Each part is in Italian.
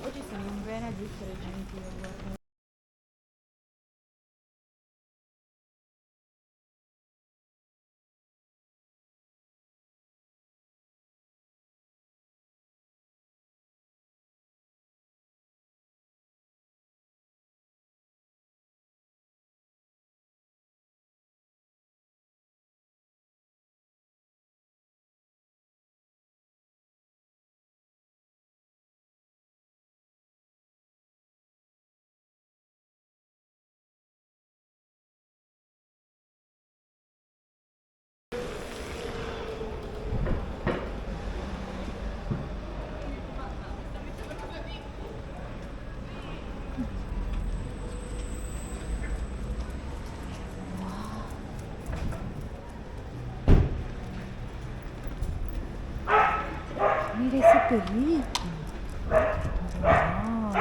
Oggi sono in vena di essere gentile, guarda. Mira ese perrito. Wow.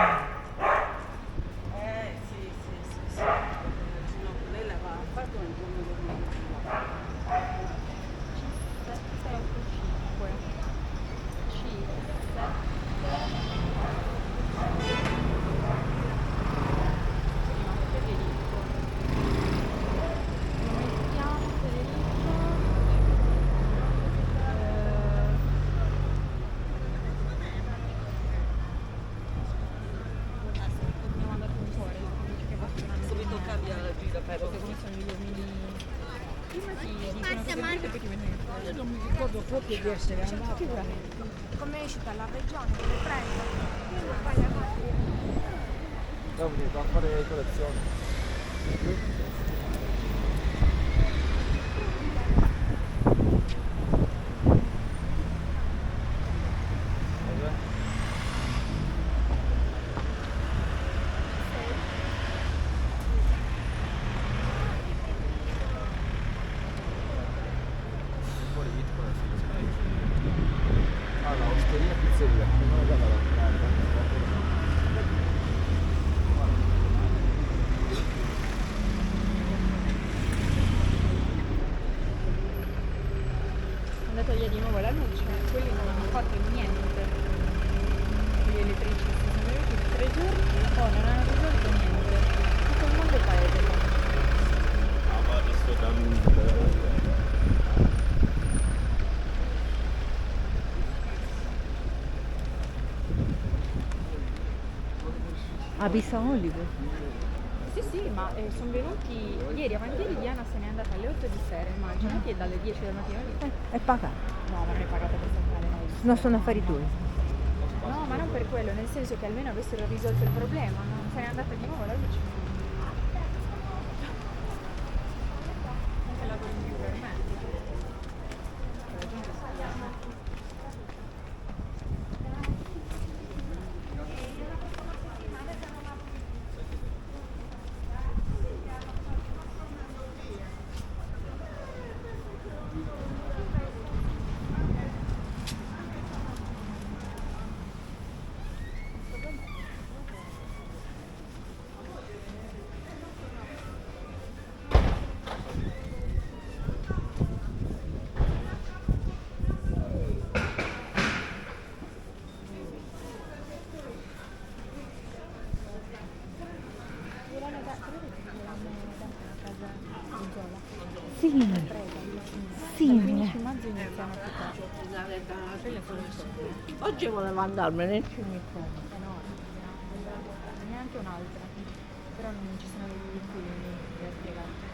Sì, sì, sì, sì. No, lei la va a fare con il giorno del 5. Subito cambia la gira, però. Come sono gli uomini? Prima ti dicono che e poi ti vengono fuori. Io non mi ricordo proprio di essere andato. Come esci dalla regione, dove prendo? Io non fai la cosa. Va a fare colazione. Allora, osteria pizzeria, non è bella la Hanno dato via di nuovo la luce, quelli non hanno fatto niente. Gli elettricisti sono venuti 3 giorni, oh non hanno risolto niente. Tutto il mondo paese. Aber das wird dann A Vista Hollywood. Sì, sì, ma sono venuti ieri avanti ieri Diana se n'è andata alle 8 di sera, immaginati, e dalle 10 del mattino lì. È pagato. No, ma non è pagata per stare noi. Non sono affari tuoi. No, ma non per quello, nel senso che almeno avessero risolto il problema, non se n'è andata di nuovo la luce. Anche lavoro in più per me. La gente si Sì. Sì. 15 maggio iniziamo a toccare. Oggi voleva andarmene. Neanche un'altra. Però non ci sono degli inquilini, vi ho spiegato.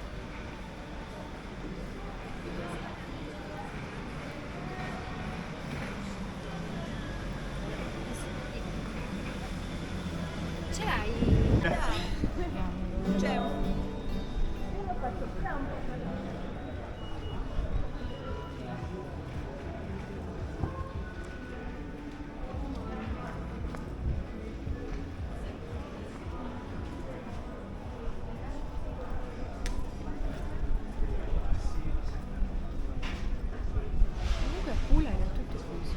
Ce l'hai? C'è un... Comunque a Pula era tutto chiuso.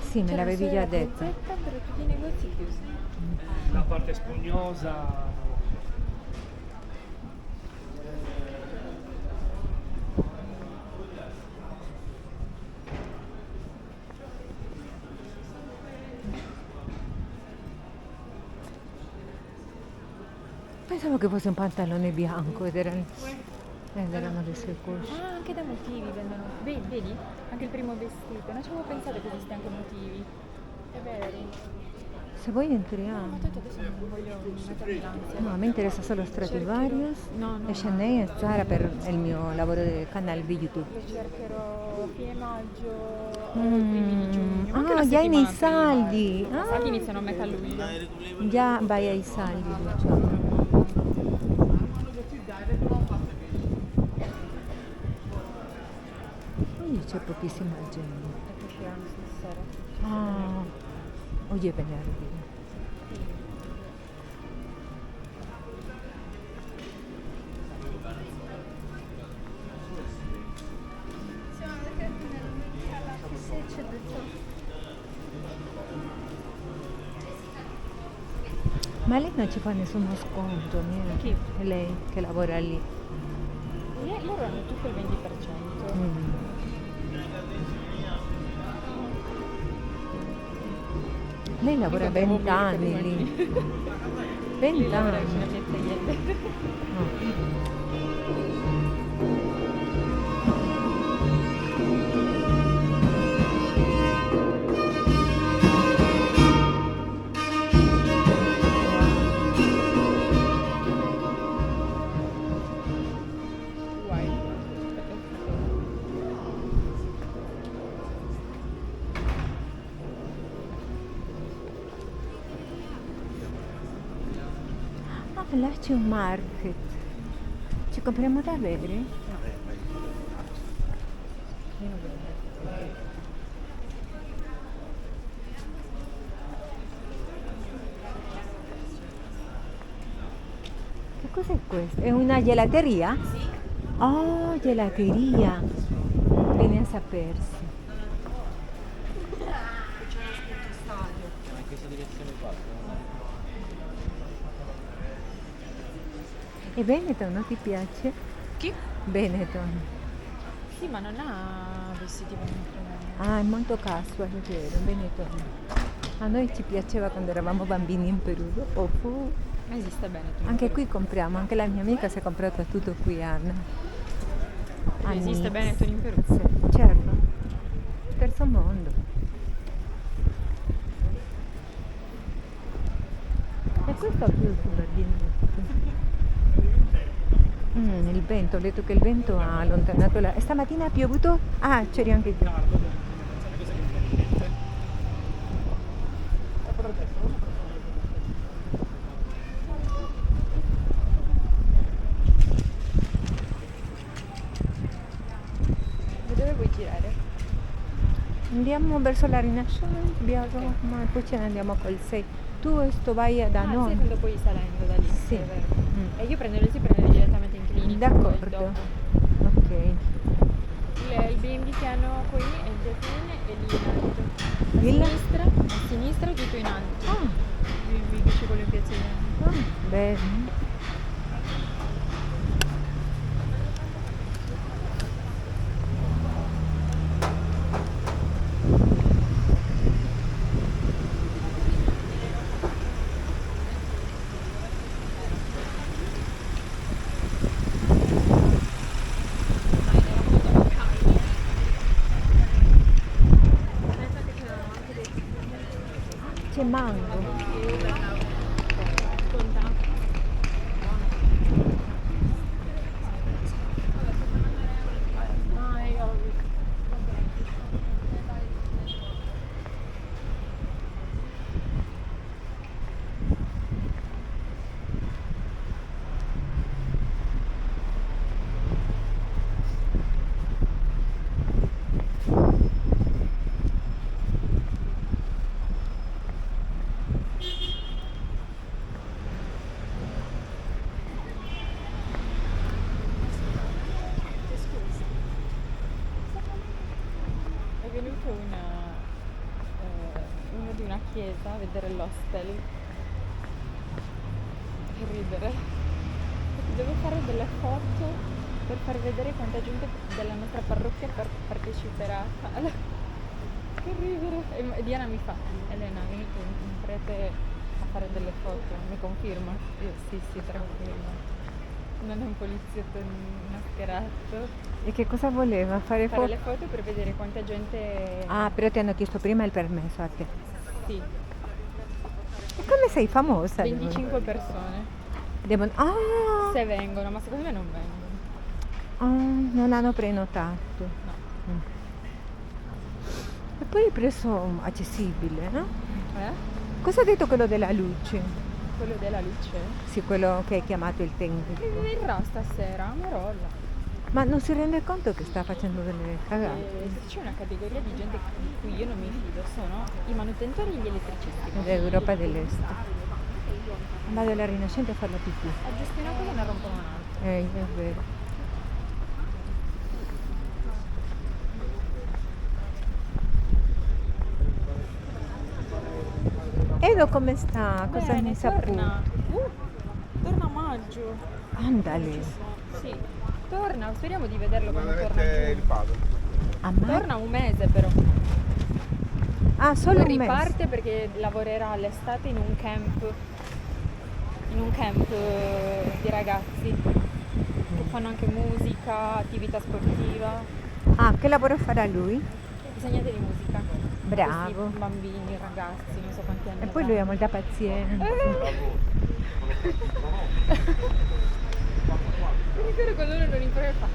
Sì, me C'era l'avevi solo già la detto. Piazzetta, però tutti i negozi chiusi. la parte spugnosa, non lo so. Pensavo che fosse un pantalone bianco ed erano le sue cosce. Ah, anche da motivi vendono. Vedi? Anche il primo vestito. Non ci avevo pensato che esiste anche motivi. È vero. Se vuoi No, entriamo. ma tanto adesso non voglio mettermi l'ansia. No, a me interessa solo Stradivarius No, e Chanel e Zara per il mio lavoro del canale di YouTube. Lo cercherò a fine maggio o i primi di giugno. Anche una già hai nei settimana prima. saldi. I saldi iniziano a metà luglio. Già vai ai saldi, diciamo. Oggi c'è pochissima gente. Perché usciranno stasera. Ah, oggi è venerdì. Ma lei non ci fa nessuno sconto, niente. Chi? Lei che lavora lì. Loro hanno tutto il 20%. Mm. Lei lavora Io compravo 20 anni biglietti lì. domani. 20 Lì lavora anni. vicino a Piazza Ielle. Oh. Guai. Aspetta un secondo. Ah, là c'è un market. Ci compriamo da bere? Io non vedo. Che cos'è questo? È una gelateria? Sì. Oh, gelateria. Bene a sapersi. Ma in questa direzione qua? E Benetton, non ti piace? Chi? Benetton. Sì, ma non ha vestiti molto. Ah, è molto casual, è vero, Benetton. A noi ci piaceva quando eravamo bambini in Perù. Dopo fu... Ma esiste bene. Anche qui compriamo, anche la mia amica si è comprata tutto qui, Anna. A Esiste Nice. Benetton in Perù? Sì, certo. Terzo mondo. E questo è più super il vento, ho detto che il vento ha allontanato la... E stamattina ha piovuto? Ah, c'eri anche tu. Dove vuoi girare? Andiamo verso la Rinascimento, via Roma, e poi ce ne andiamo col 6. Tu vai da Sì, noi. quando poi salendo da lì. Sì. è vero. Mm. E io prendo direttamente in clinica. poi D'accordo. dopo. Ok. Il B&B che hanno qui è il giardino e lì in alto. Il? A sinistra tutto in alto. Ah, B&B che c'è quello in Piazza Ielle. bene. C'è mango. È venuto uno di una chiesa a vedere l'hostel ridere. Devo fare delle foto per far vedere quanta gente della nostra parrocchia parteciperà. Che ridere. E Diana mi fa, Elena, vieni tu in prete a fare delle foto, mi conferma? Io sì, tranquillo. Non è un poliziotto mascherato. E che cosa voleva? Fare Fare foto? le foto per vedere quanta gente... Ah, però ti hanno chiesto prima il permesso a te. Sì, E come sei famosa? 25 persone. Ah, Se vengono, ma secondo me non vengono. non hanno prenotato. No. Mm. E poi il prezzo accessibile, no? Cosa ha detto quello della luce? Quello della luce. Sì, quello che hai chiamato il tecnico. Verrà stasera, una rolla. Ma non si rende conto che sta facendo delle cagate? C'è una categoria di gente di cui io non mi fido, sono i manutentori e gli elettricisti. Dell'Europa dell'Est. Vado alla Rinascente a fare la pipì. Aggiusti una cosa e ne rompono un'altra. È vero. Edo come sta? Cosa Bene, ne saputo? torna a maggio. Andale. Sì, torna, speriamo di vederlo quando Non torna avete il giù. padre. Torna un mese però. Ah, solo Poi un mese. riparte perché lavorerà all'estate in un camp di ragazzi che fanno anche musica, attività sportiva, Ah, che lavoro farà lui? insegnante di musica. Bravo. Questi bambini, ragazzi, non so quanti anni E poi lui ha avranno. molta pazienza. Mi ricordo quando uno non impara e fa: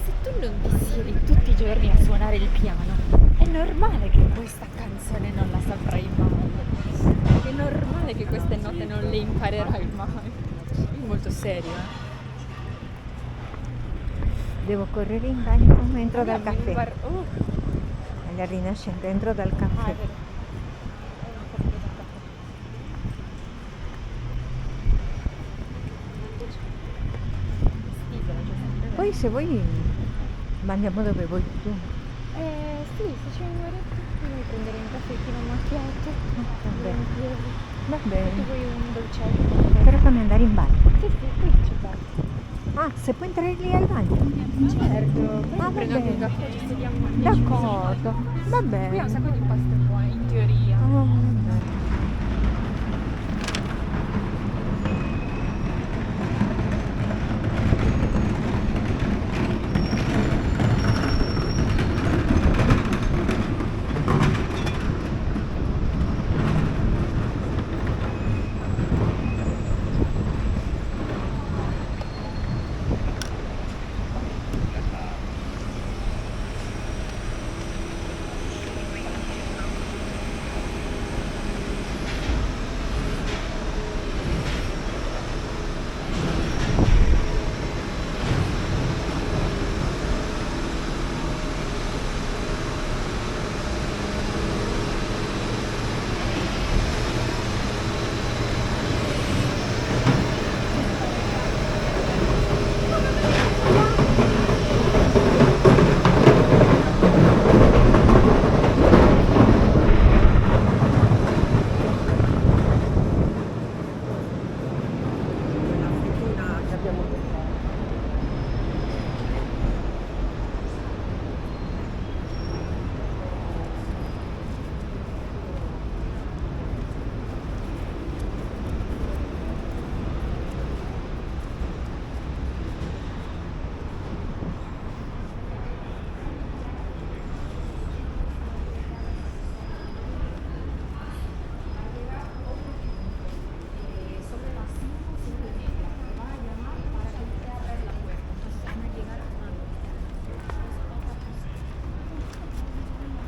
se tu non ti siedi tutti i giorni a suonare il piano, è normale che questa canzone non la saprai mai. È normale che queste note non le imparerai mai. È molto serio, Devo correre in bagno, entro dal Abbiamo in un caffè. bar- Alla Rinascente, entro dal caffè. è vero. Poi se vuoi mangiamo dove vuoi tu. Sì, se c'è un'oretta devi prendere un caffettino macchiato. Va bene. Volentieri. Va Tu bene. vuoi un dolcetto? Però fammi andare in bagno. Sì, qui c'è bar. Ah, se puoi entrare lì al bagno. Certo, Ah, va prendo anche un bene. caffè, ci sediamo 10 minuti. D'accordo. Va Qui ha bene. un sacco di pasta buone, in teoria. Ah, va bene.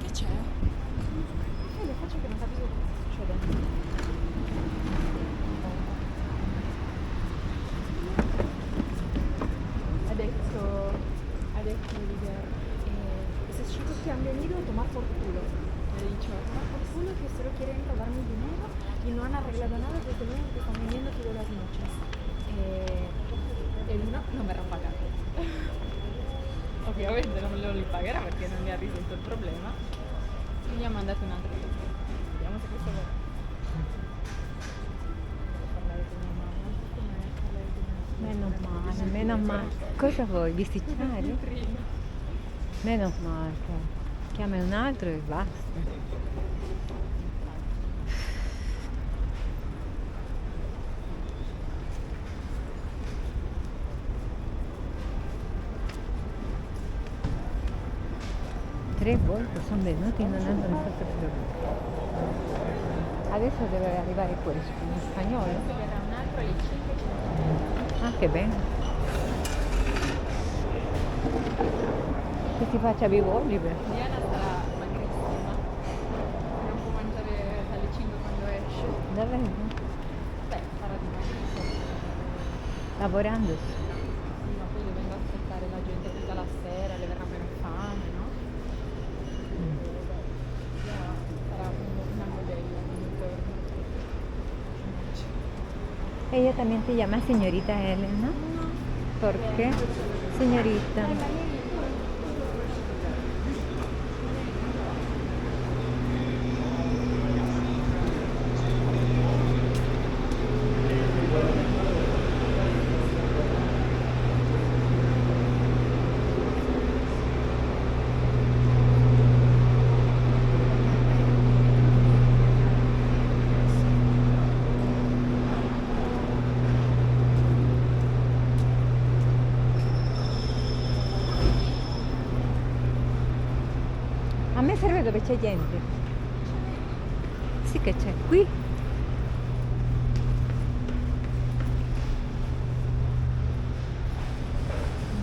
Che c'è? Le faccio che non capisco cosa sta succedendo. Ha detto Oliver, se ci tocchiamo venido a tomar por culo. Le he dicho, tomar por culo que solo quieren robarme dinero y no han arreglado nada desde luego que están viniendo todas las noches. El uno non me l'ha pagato. Ovviamente non lo li pagherà perché non mi ha risolto il problema. Mi ha mandato un altro. Vediamo se questo va. Devo parlare con mia mamma. Come male, meno male. Cosa vuoi? Bisticciare? Meno male. Chiama un altro e basta. Tre volte sono venuti e non hanno fatto problemi. Adesso deve arrivare questo in spagnolo. Verrà un altro alle 5:50. Ah, che bene. Che si faccia vivolli. Diana sarà magrissima. Non può mangiare dalle 5 quando esce. Davvero? Beh, farà dimagrire. Lavorando. Sì, ma poi dovendo aspettare la gente tutta la sera, le verrà meno fame, no? Sarà una modella ogni giorno. Ella también te llama señorita Elena. ¿Por qué? Señorita. A me serve dove c'è gente. Sì che c'è qui.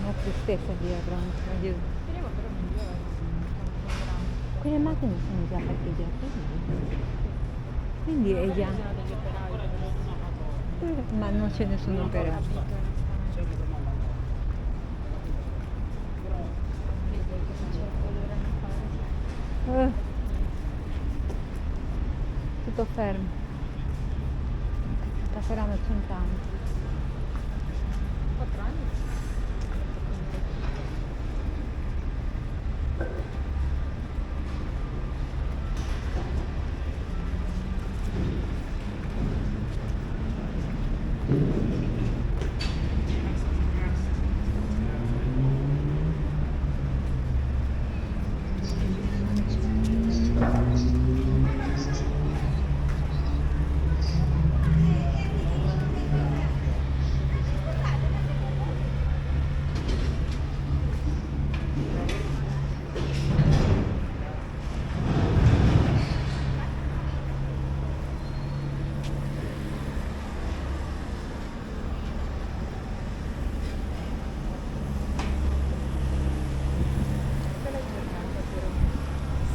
Una tristezza dietro. Aiuto. Speriamo però non piove. Quelle macchine sono già parcheggiate. Quindi è già. Degli operai. Ma non c'è nessun operaio. Tutto fermo. Passeranno 100 anni. 4 anni?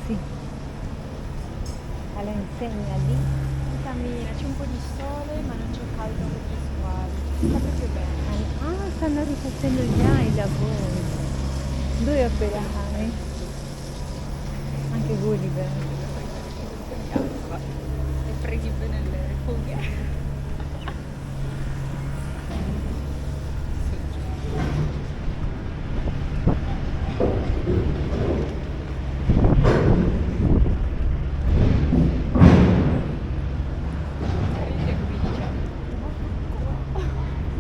Sì. Alla insegna lì. Cammina, c'è un po' di sole ma non c'è caldo negli squali. Sta proprio bene. Ah, stanno rifacendo già i lavori. 2 operai. Anche Gulliver. E preghi bene le fughe.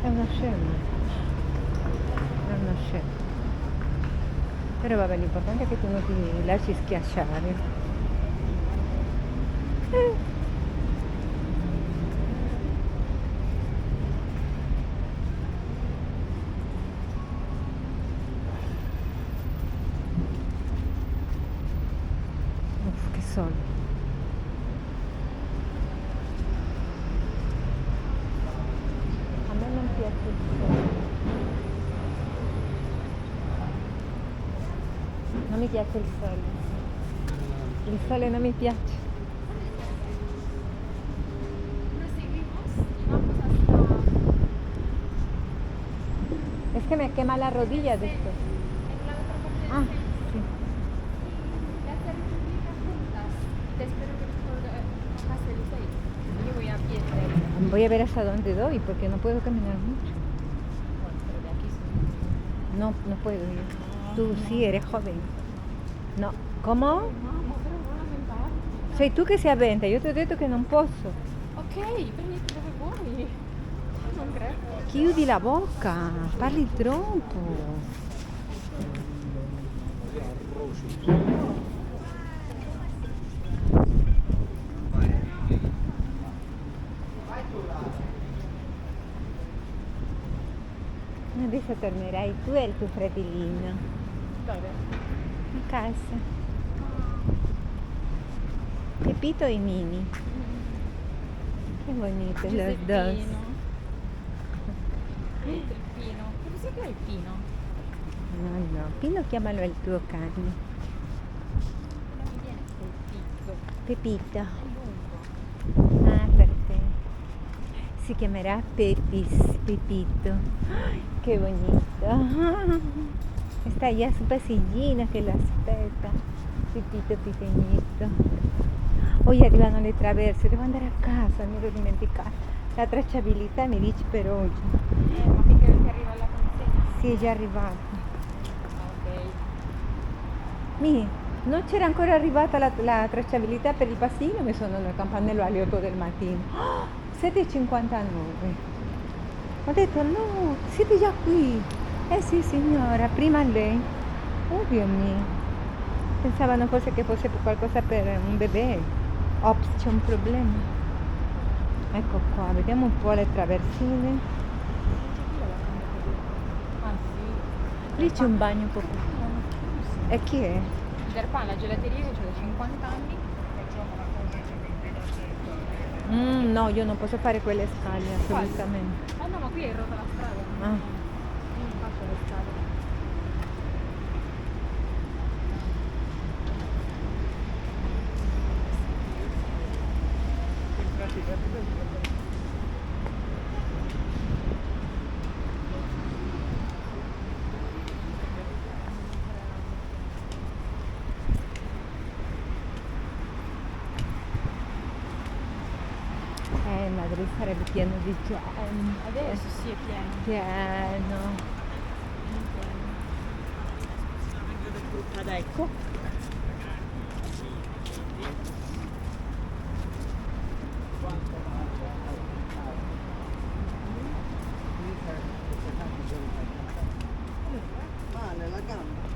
È una scema. È una scema. Però vabbè, l'importante è che tu non ti lasci schiacciare. Uff, che sole. A me non piace il sole. Non mi piace il sole. Il sole non mi piace. Es que me quema la rodilla de esto. Ah, sí. Yo voy a pie, pero Voy a ver hasta dónde doy porque no puedo caminar mucho. de aquí sí. No, no puedo ir. Tú sí eres joven. No. ¿Cómo? Mamma, però non lamentarti. Sei tu che sei avventa, io ti ho detto che non posso. Ok, prenditi dove vuoi. Non greco. Chiudi la bocca, parli troppo. Adesso tornerai tu e il tuo fratellino Dove? a casa. Pepito e Mini. Che bonito los dos. Giuseppino. Il Pino. Che cos'è che è il Pino? No, no, Pino chiamalo il tuo cane. Non mi viene col pizzo. Pepito. È lungo. Ah, per te. Si chiamerà Pepis, Pepito. Ay, che bonito. Sta già su passeggino che lo aspetta. Pepito pequeñito. Oggi arrivano le traverse, devo andare a casa, mi ero dimenticata. La tracciabilità mi dice per oggi. Ma finché arriva la consegna? Sì, è già arrivata. Ah, ok. Non c'era ancora arrivata la tracciabilità per il passino, mi sono nel campanello alle 8 del mattino. 7:59. Ho detto no, siete già qui. Eh sì signora, prima lei. Oh Dio mio. Pensavano forse che fosse qualcosa per un bebè. Ops, c'è un problema. Ecco qua, vediamo un po' le traversine. Ah sì. Lì c'è un bagno un po'. E chi è? Derpan, la gelateria che c'è da 50 anni. No, io non posso fare quelle scale assolutamente. Oh no, ma qui è rotta la strada. Ah. Non faccio le scale. Madrid sarebbe pieno di gente. Adesso sì è pieno. Pieno. Ad ecco. Male la gamba.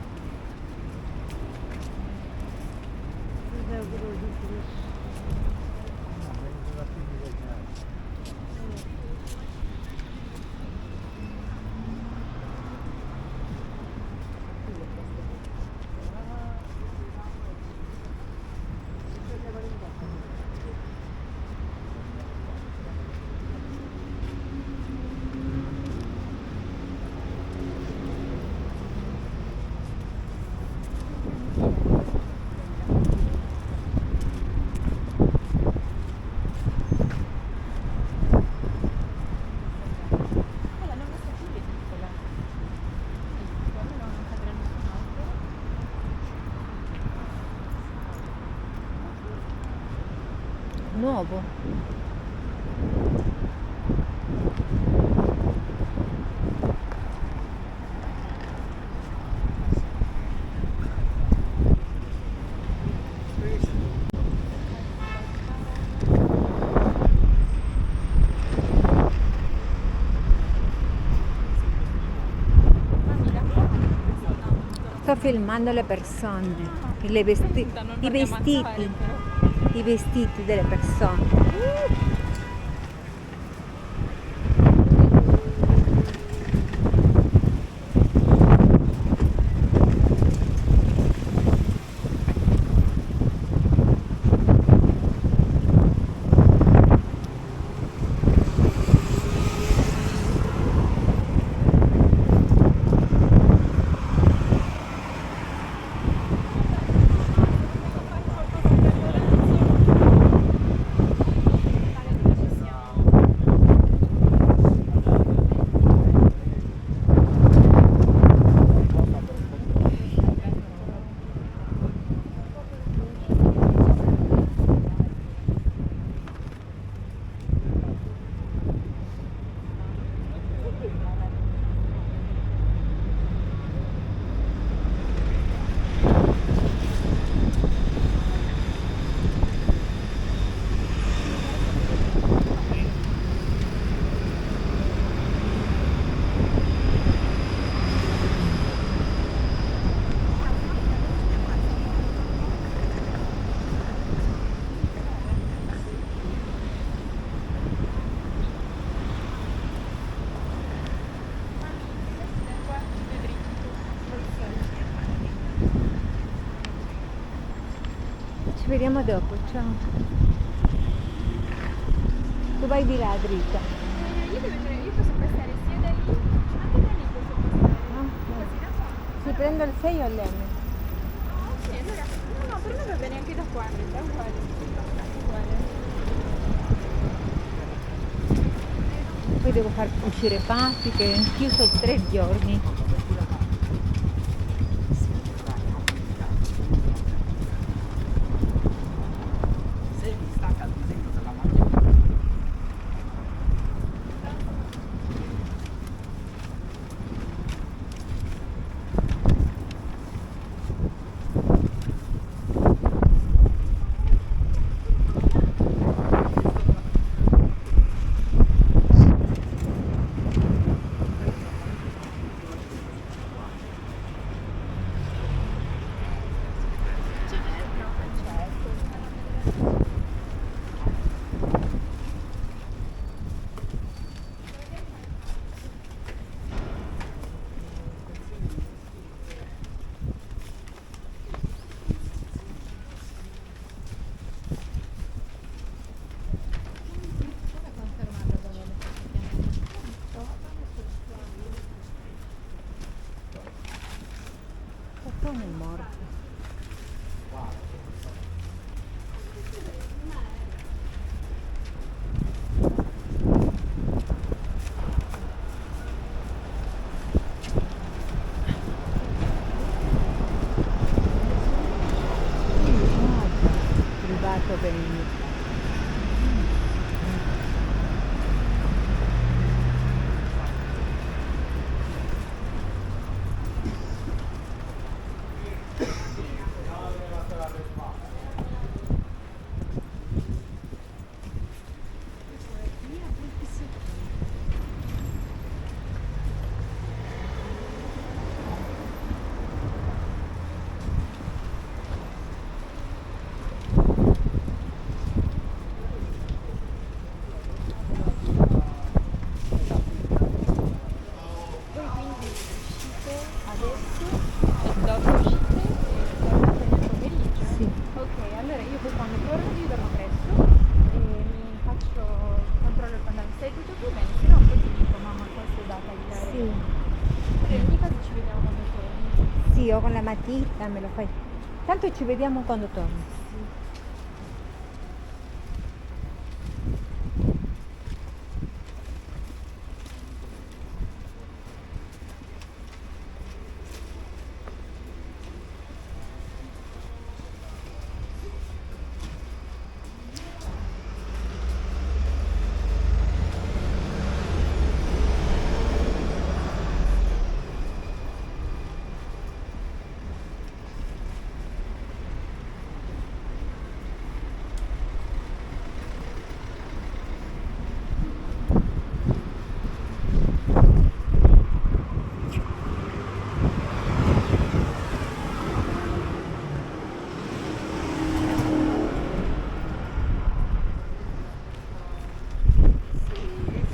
Nuovo. Sto filmando le persone, i vestiti delle persone. vediamo dopo, ciao. Tu vai di là dritta. Io posso passare sia da lì, anche da lì posso passare. Così da qua. Si prendo il 6 o l'M? Sì, allora, no, per me va bene anche da qua, è uguale. Uguale. Poi devo far uscire Patti che è chiuso 3 giorni. Se mi sta cadendo dalla macchina. Cartone è morto. Privato bene. Voi quindi uscite adesso, dopo uscite e tornate nel pomeriggio? Sì. Ok, allora io poi quando torno io dormo presto e mi faccio il controllo quando sei tutto più bene, se no poi ti dico mamma questo è da tagliare. Sì. In ogni caso ci vediamo quando torni. Sì, o con la matita me lo fai. Tanto ci vediamo quando torni.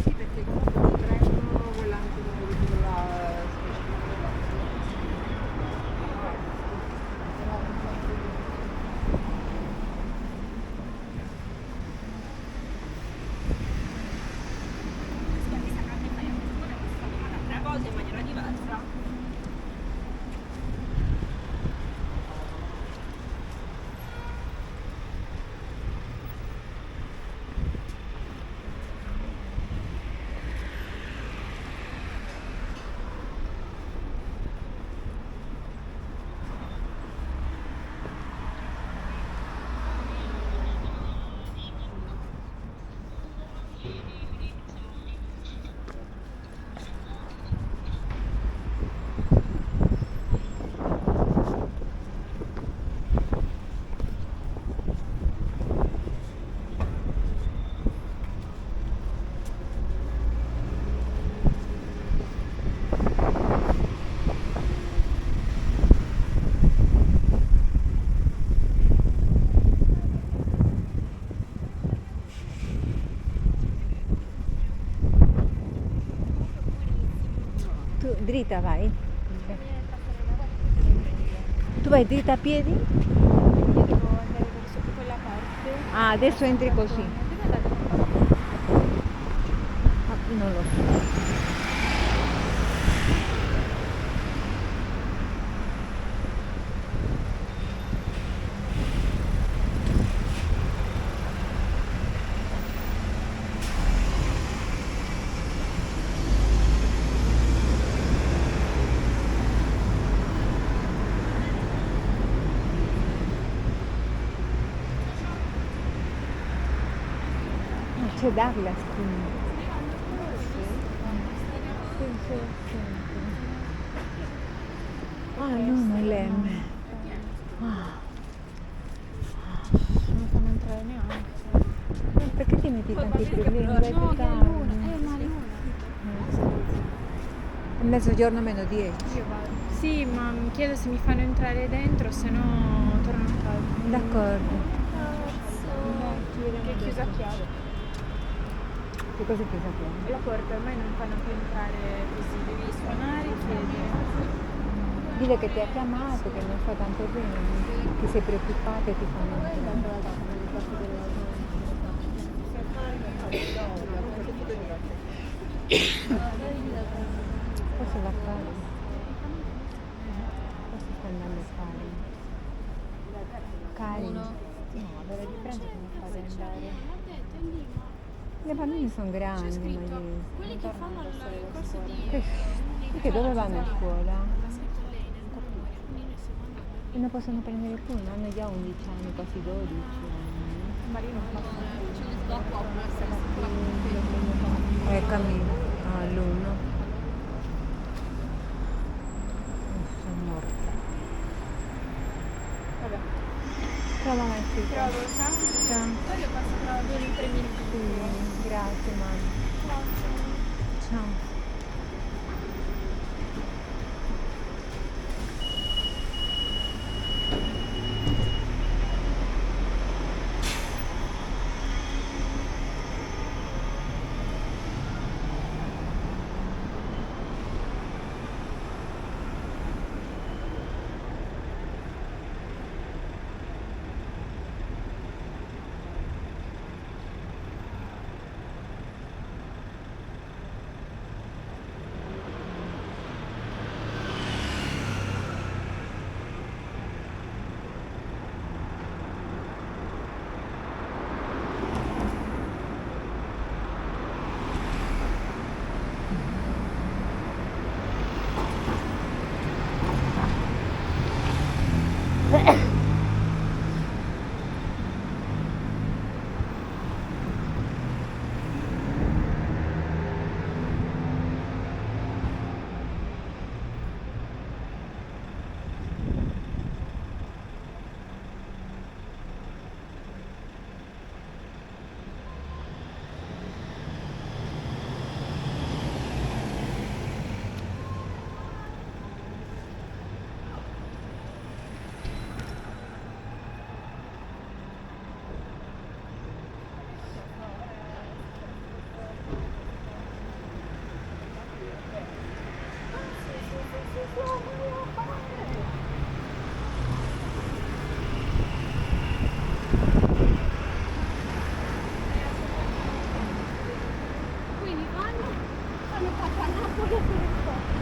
Sì, perché comunque potranno volante con la una cosa in maniera diversa. Tu dritta vai? Tu vai dritta a piedi? Io devo andare verso Ah, adesso entri così. Dove andate a comprare? Ah, non lo so. Ah, c'è Douglas qui. Sì, sì, sì. Ah, l'uno è l'M. Ah, Non fanno entrare neanche. perché ti metti tanti problemi? Vai più tardi. Ma l'una. A mezzogiorno meno 10. Io vado. Sì, ma mi chiedo se mi fanno entrare dentro, se no torno a casa. D'accordo. Che è chiusa a chiave. Che cosa ti sappiamo? La porta ormai non fanno più entrare così, devi suonare e chiedere. Dile che ti ha chiamato, che non fa tanto bene, che sei preoccupata e ti fanno Cosa va a fare? Cosa sta andando a fare? Cari? No, l'ora di pranzo come fate ad andare? Le bambine sono grandi, ma Quelli che fanno il corso di... Perché dove vanno a scuola? l'ha scritto lei nel memoria, quindi noi siamo andati. E non possono prendere più, hanno già 11 anni, quasi 12 anni. Camino all'uno. Sono morta. Vabbè. Ciao mamma. Ciao, ciao. Ciao. Poi io passo tra 2 o 3 minuti. Sì, grazie mamma. Ciao. Quindi fanno papà a Napoli e pure qua.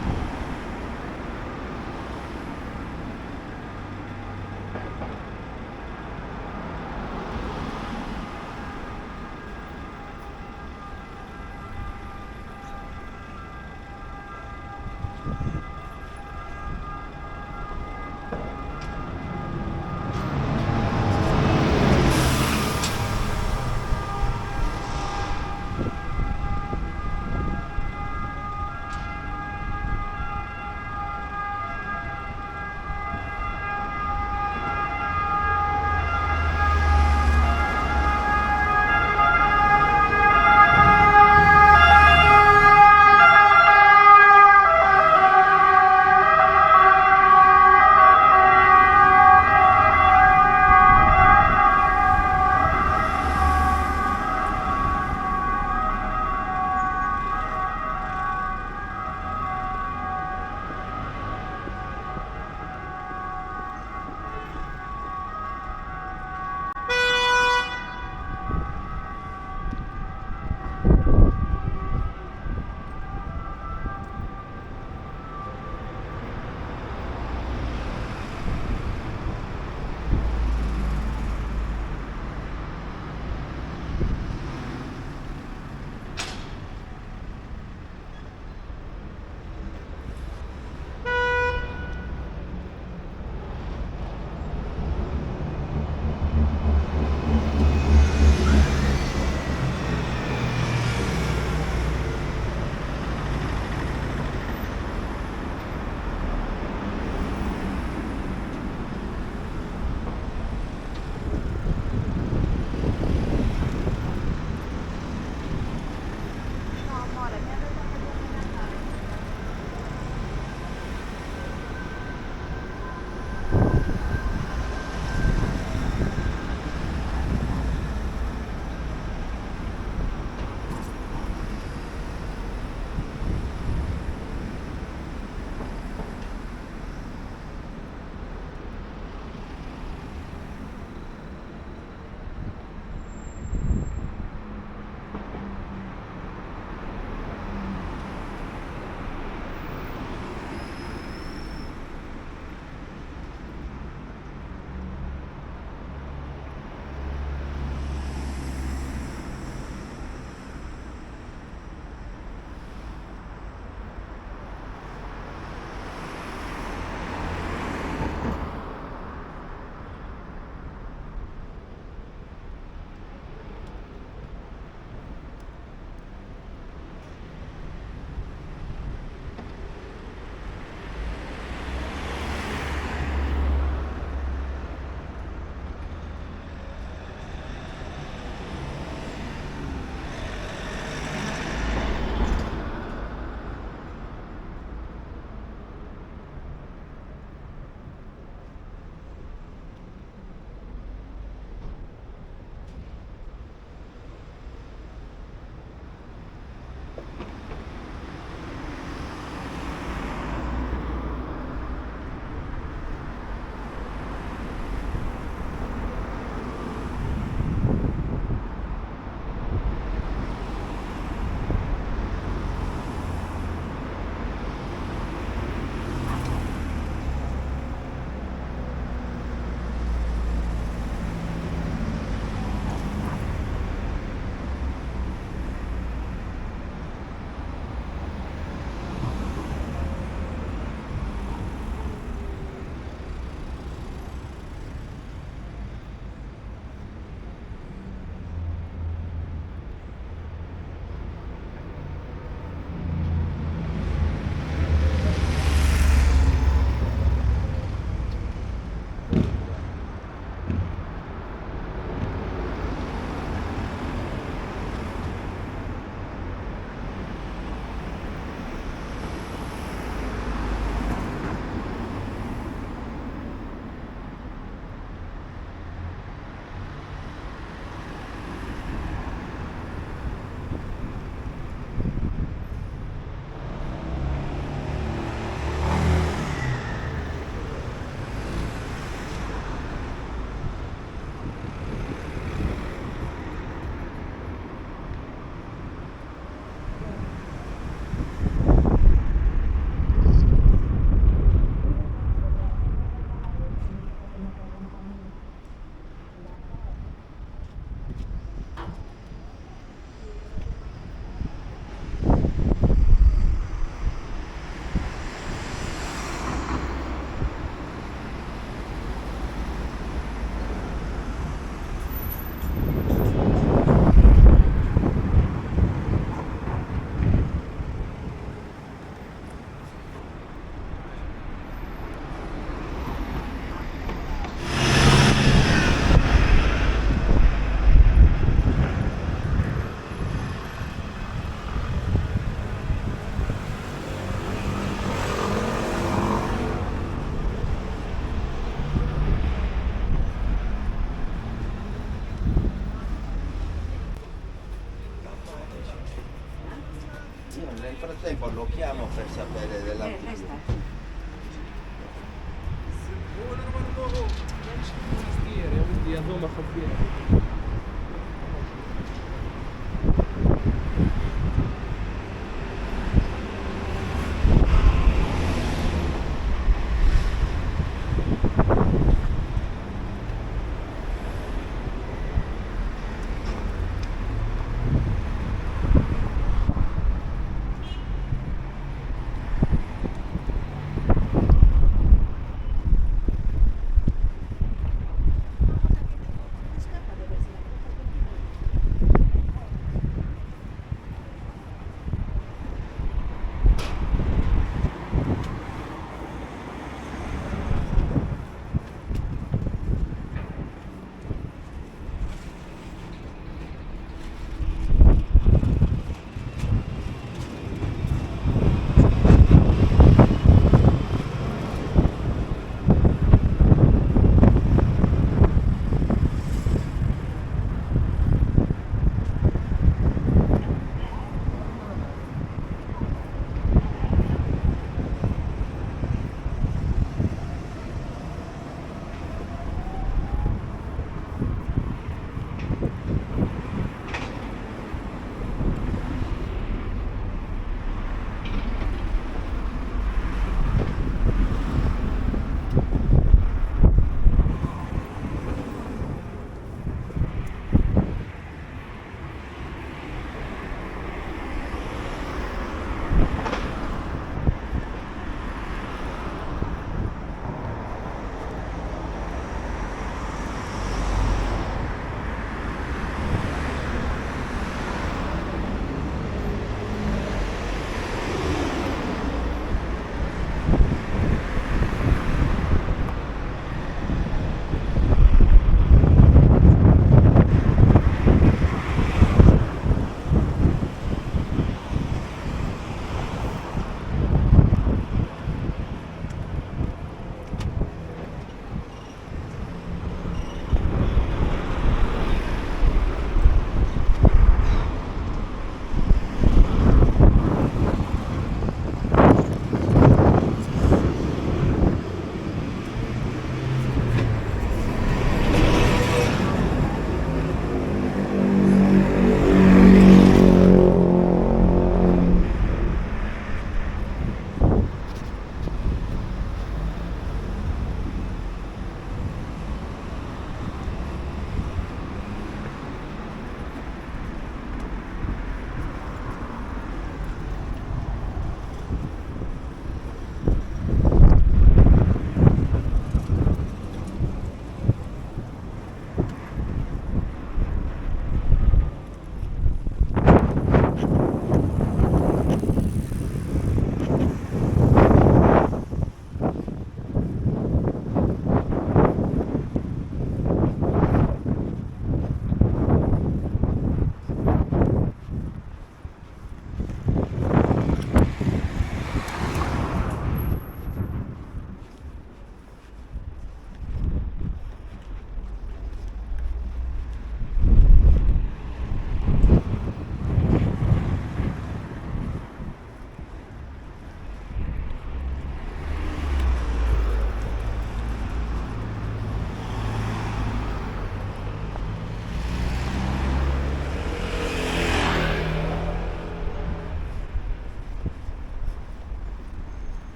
frattempo lo chiamo per sapere della lei sta. هو انا برضه مش monestiere quindi a Roma fa bene